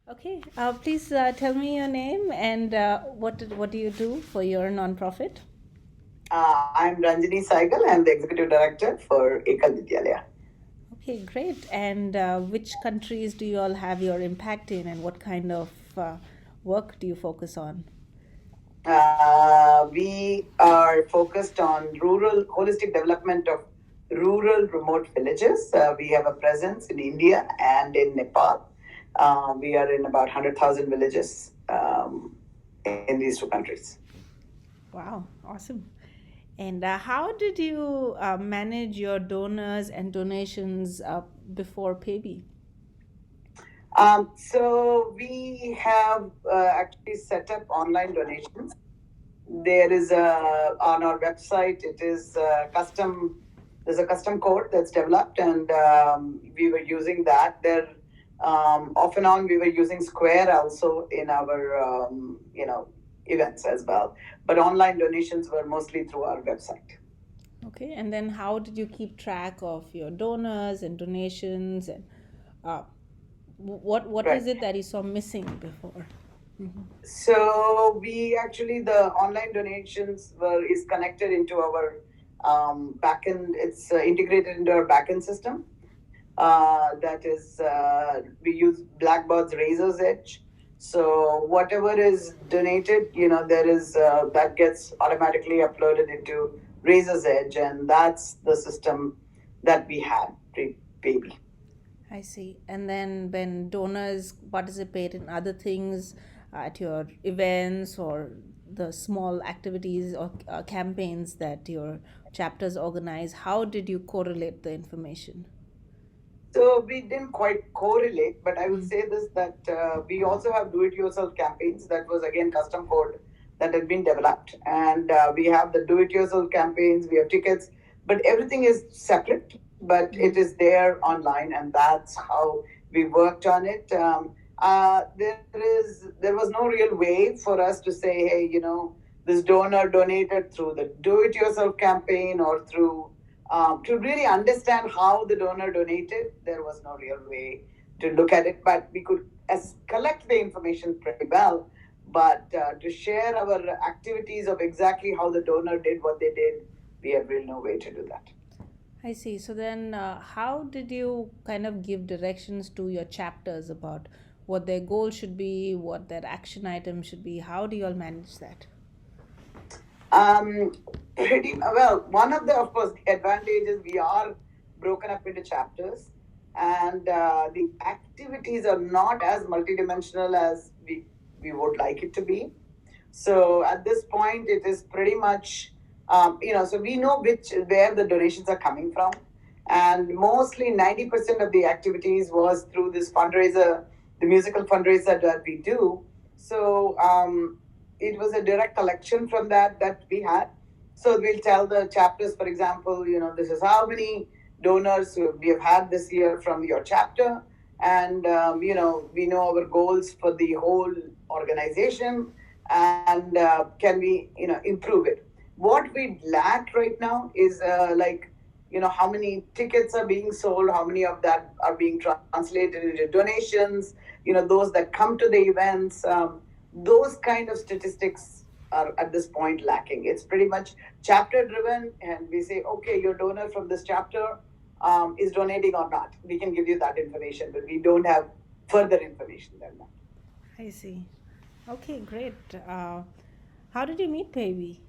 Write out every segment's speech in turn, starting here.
Okay, please tell me your name and what do you do for your nonprofit? I'm Ranjini Saigal. I'm the Executive Director for Ekal Vidyalaya. Okay, great. And which countries do you all have your impact in, and what kind of work do you focus on? We are focused on rural holistic development of rural remote villages. We have a presence in India and in Nepal. We are in about 100,000 villages in these two countries. Wow, awesome. And how did you manage your donors and donations before PayBee? So we have actually set up online donations. There is a on our website. It is custom. There's a custom code that's developed, and we were using that. There, off and on, we were using Square also in our events as well. But online donations were mostly through our website. Okay, and then how did you keep track of your donors and donations and uh, what Right. is it that you saw missing before? So we actually the online donations were is connected into our backend. It's integrated into our backend system. That is we use Blackbaud's Razor's Edge. So whatever is donated, there is that gets automatically uploaded into Razor's Edge, and that's the system that we had pre-baby. I see. And then when donors participate in other things at your events or the small activities or campaigns that your chapters organize, how did you correlate the information? So we didn't quite correlate, but I will say this that we also have do-it-yourself campaigns. That was again custom code that had been developed, and we have the do-it-yourself campaigns. We have tickets, but everything is separate, but it is there online, and that's how we worked on it. There was no real way for us to say, hey, this donor donated through the do-it-yourself campaign or through to really understand how the donor donated. There was no real way to look at it, but we could collect the information pretty well. But to share our activities of exactly how the donor did what they did, we have really no way to do that. I see. So then, how did you kind of give directions to your chapters about what their goal should be, what their action item should be? How do you all manage that? Um, Pretty well. One of the, of course, the advantages we are broken up into chapters, and the activities are not as multidimensional as we would like it to be. So at this point, it is pretty much, so we know where the donations are coming from, and mostly 90% of the activities was through this fundraiser, the musical fundraiser that we do. So it was a direct collection from that we had. So we'll tell the chapters, for example, this is how many donors we have had this year from your chapter, and we know our goals for the whole organization, and can we improve it. What we lack right now is like how many tickets are being sold, how many of that are being translated into donations, those that come to the events. Those kind of statistics are at this point lacking. It's pretty much chapter driven, and we say, okay, your donor from this chapter is donating or not. We can give you that information, but we don't have further information than that. I see. Okay, great. How did you meet Baby?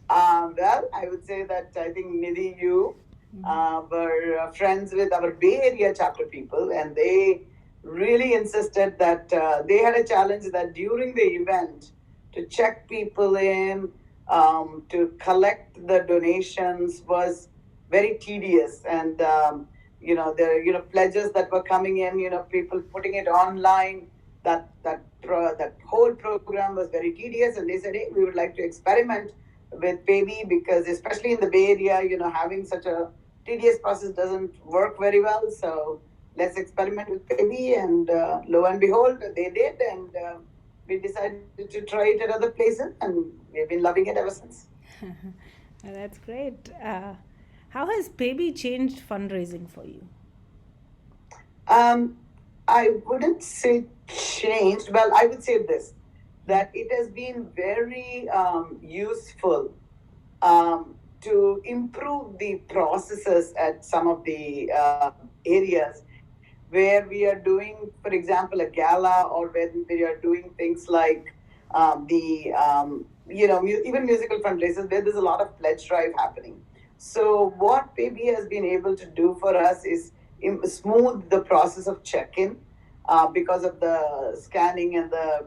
Well, I would say that I think Nidhi, you were friends with our Bay Area chapter people, and they really insisted that they had a challenge that during the event to check people in, to collect the donations was very tedious, and the pledges that were coming in, people putting it online. That whole program was very tedious, and they said, "Hey, we would like to experiment with PayBee because especially in the Bay Area, having such a tedious process doesn't work very well. So let's experiment with PayBee." And lo and behold, they did, and we decided to try it at other places, and we've been loving it ever since. That's great. How has Baby changed fundraising for you? Um, I wouldn't say changed. Well, I would say this, that it has been very useful to improve the processes at some of the areas where we are doing, for example, a gala, or when we are doing things like the even musical fundraisers where there's a lot of pledge drive happening. So what PayBee has been able to do for us is smooth the process of check-in because of the scanning and the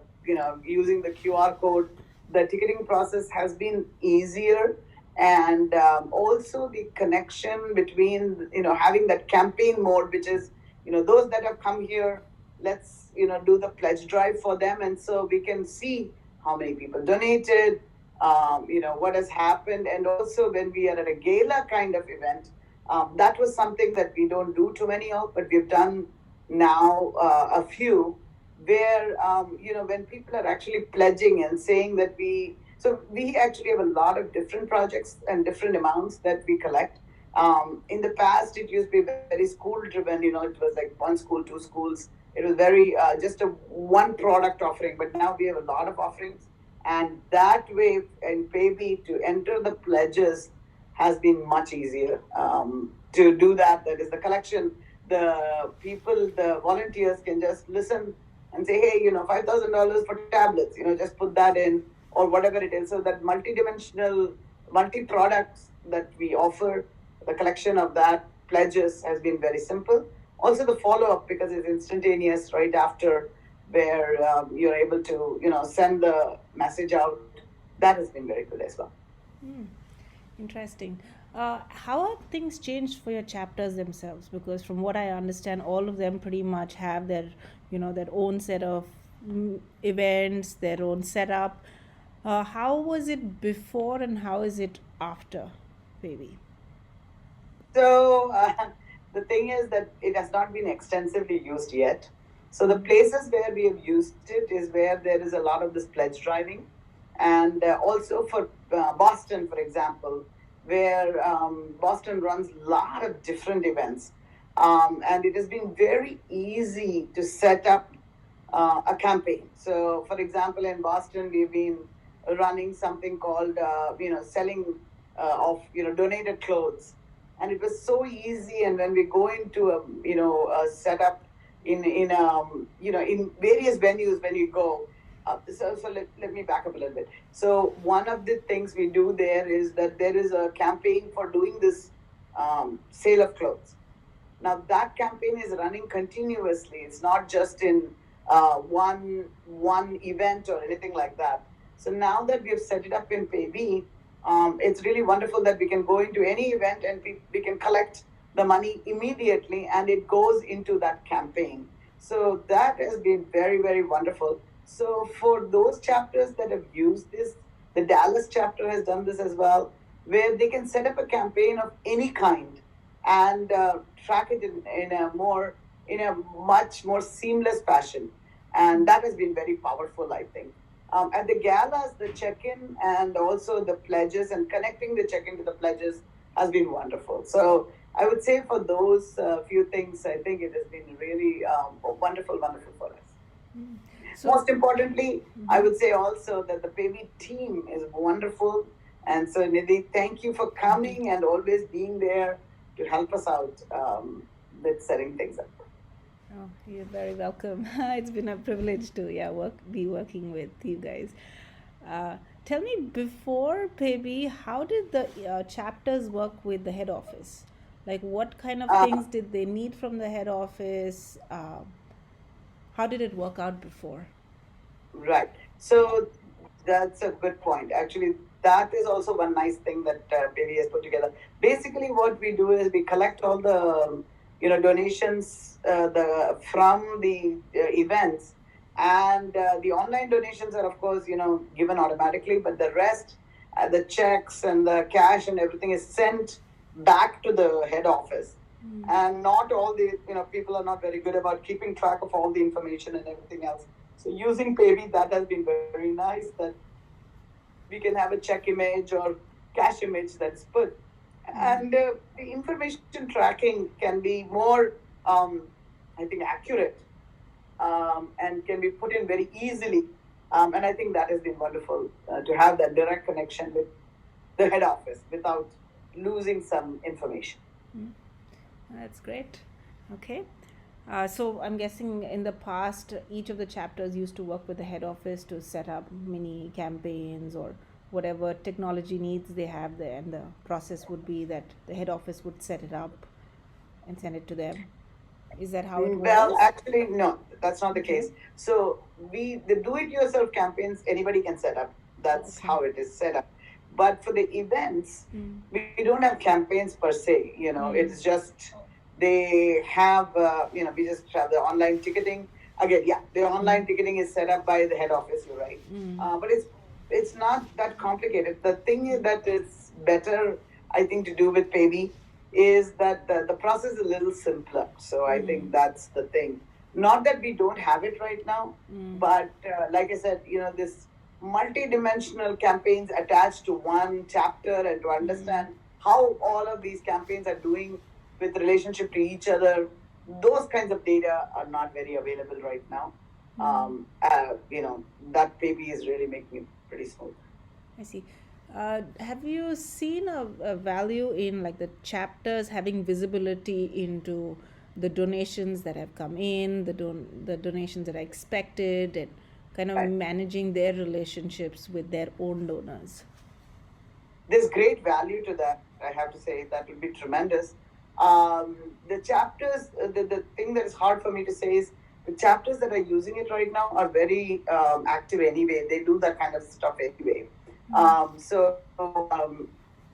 using the QR code. The ticketing process has been easier, and also the connection between having that campaign mode, which is those that have come here, let's do the pledge drive for them, and so we can see how many people donated, what has happened. And also when we are at a gala kind of event, that was something that we don't do too many of, but we've done now a few, where when people are actually pledging and saying that we actually have a lot of different projects and different amounts that we collect. In the past, it used to be very school driven. It was like one school, two schools. It was very just a one product offering. But now we have a lot of offerings, and that way, in PayBee, to enter the pledges has been much easier to do that. That is the collection. The people, the volunteers can just listen and say, hey, $5,000 for tablets. Just put that in, or whatever it is. So that multi-dimensional, multi-products that we offer, the collection of that pledges has been very simple. Also, the follow up, because it's instantaneous right after, where you're able to send the message out. That has been very good as well. Hmm. Interesting. How have things changed for your chapters themselves? Because from what I understand, all of them pretty much have their, their own set of events, their own setup. How was it before and how is it after, baby? So the thing is that it has not been extensively used yet. So the places where we have used it is where there is a lot of this pledge driving, and also for Boston, for example, where Boston runs a lot of different events, and it has been very easy to set up a campaign. So, for example, in Boston, we've been running something called selling of donated clothes, and it was so easy. And when we go into a setup in various venues, when you go. Let me back up a little bit. So one of the things we do there is that there is a campaign for doing this sale of clothes. Now that campaign is running continuously. It's not just in one event or anything like that. So now that we have set it up in PayBee, it's really wonderful that we can go into any event and we can collect the money immediately, and it goes into that campaign. So that has been very, very wonderful. So for those chapters that have used this, the Dallas chapter has done this as well, where they can set up a campaign of any kind and track it in a much more seamless fashion, and that has been very powerful, I think. At the galas, the check-in and also the pledges and connecting the check-in to the pledges has been wonderful. So I would say for those few things, I think it has been really wonderful, wonderful for us. Mm. Most importantly, I would say also that the PayBee team is wonderful. And so, Nidhi, thank you for coming and always being there to help us out with setting things up. Oh, you're very welcome. It's been a privilege to be working with you guys. Uh, Tell me, before PayBee, how did the chapters work with the head office? Like, what kind of Uh, things did they need from the head office? How did it work out before? Right. So that's a good point. Actually, that is also one nice thing that PayBee has put together. Basically, what we do is we collect all the donations from the events, and the online donations are of course given automatically, but the rest, the checks and the cash and everything is sent back to the head office. And not all the people are not very good about keeping track of all the information and everything else. So using PayBee, that has been very nice, that we can have a check image or cash image that's put. And the information tracking can be more, I think, accurate and can be put in very easily. And I think that has been wonderful to have that direct connection with the head office without losing some information. Mm. That's great. Okay. So I'm guessing in the past, each of the chapters used to work with the head office to set up mini campaigns or whatever technology needs they have there, and the process would be that the head office would set it up and send it to them. Is that how it Well, was? actually, no, that's not the Okay. case. So the do-it-yourself campaigns anybody can set up. That's Okay. how it is set up. But for the events, Mm. we don't have campaigns per se. It's Mm. just they have we just have the online ticketing. Again, yeah, the online Mm. ticketing is set up by the head office. You're right, Mm. but it's not that complicated. The thing is that it's better, I think, to do with PayBee is that the process is a little simpler. So I Mm. think that's the thing. Not that we don't have it right now, Mm. but like I said, this multi-dimensional campaigns attached to one chapter and to Mm. understand how all of these campaigns are doing with relationship to each other. Those kinds of data are not very available right now. Mm. That PayBee is really making it pretty smooth. I see. Have you seen a value in like the chapters having visibility into the donations that have come in, the donations that are expected, and kind of Right. managing their relationships with their own donors? There's great value to that. I have to say that will be tremendous. Um, the chapters, the thing that is hard for me to say is the chapters that are using it right now are very active anyway. They do that kind of stuff anyway. So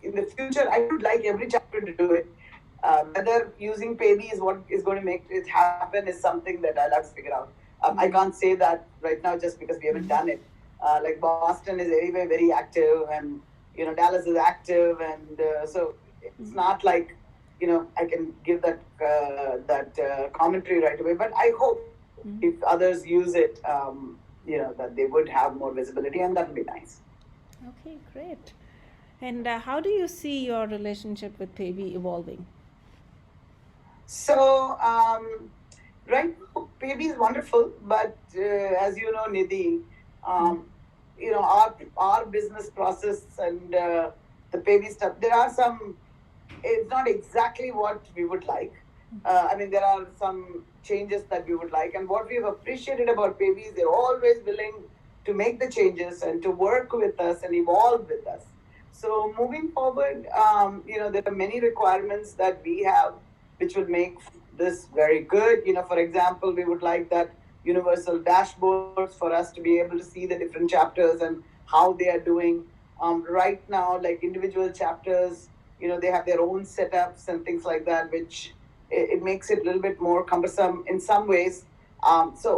in the future, I would like every chapter to do it. Whether using PayBee is what is going to make it happen is something that I'll have to figure out. I Mm. can't say that right now just because we haven't done it. Like Boston is anyway very active, and Dallas is active, and so it's not like I can give that commentary right away. But I hope Mm. if others use it, that they would have more visibility, and that would be nice. Okay, great. And how do you see your relationship with PayBee evolving? So right now, PayBee is wonderful, but as you know, Nidhi, Mm. um, our business process and the PayBee stuff. There are some. It's not exactly what we would like. I mean, there are some changes that we would like, and what we've appreciated about PayBee is they're always willing to make the changes and to work with us and evolve with us. So moving forward, there are many requirements that we have which will make this very good. For example, we would like that universal dashboards for us to be able to see the different chapters and how they are doing. Right now, like individual chapters, they have their own setups and things like that, which it makes it a little bit more cumbersome in some ways. So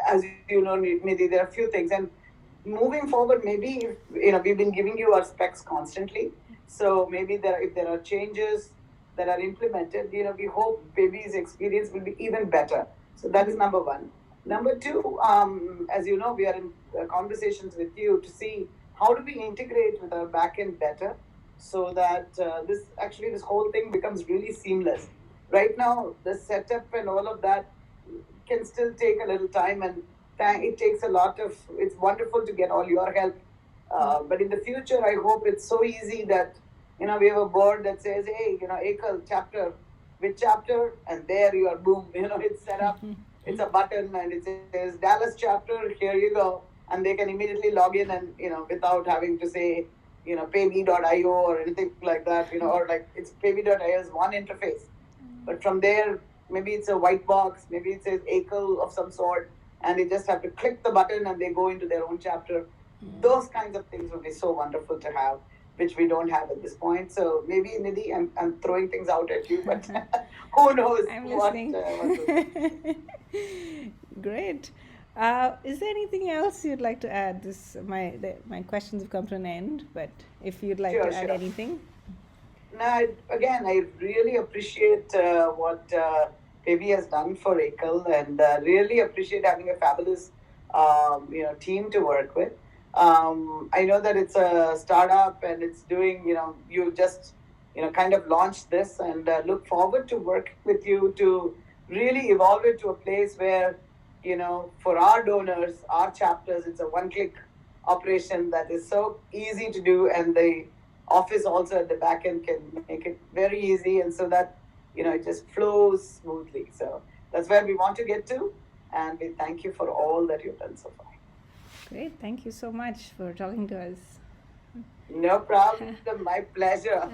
as you know, Nidhi, there are a few things, and moving forward, maybe if, we've been giving you our specs constantly, so maybe if there are changes that are implemented, we hope baby's experience will be even better. So that is number one. Number two, as you know, we are in conversations with you to see how do we integrate with our backend better, so that this whole thing becomes really seamless. Right now, the setup and all of that can still take a little time, and it takes a lot of. It's wonderful to get all your help, but in the future, I hope it's so easy that we have a board that says, "Hey, Ekal chapter, which chapter?" And there you are, boom. It's set up. It's a button, and it says Dallas chapter. Here you go, and they can immediately log in, and without having to say paybee.io or anything like that. Or like it's paybee.io is one interface, but from there, maybe it's a white box, maybe it says Ekal of some sort, and they just have to click the button and they go into their own chapter. Those kinds of things would be so wonderful to have, which we don't have at this point. So maybe, Nidhi, I'm throwing things out at you, but who knows I'm what listening. will. Great. Is there anything else you'd like to add? My questions have come to an end, but if you'd like to Sure, add sure. anything. Now, again, I really appreciate what Pebi has done for Ekal, and really appreciate having a fabulous, team to work with. I know that it's a startup and it's doing, you just, kind of launched this, and look forward to working with you to really evolve it to a place where for our donors, our chapters, it's a one-click operation that is so easy to do, and the office also at the back end can make it very easy, and so that it just flows smoothly. So that's where we want to get to, and we thank you for all that you've done so far. Great. Thank you so much for talking to us. No problem. My pleasure.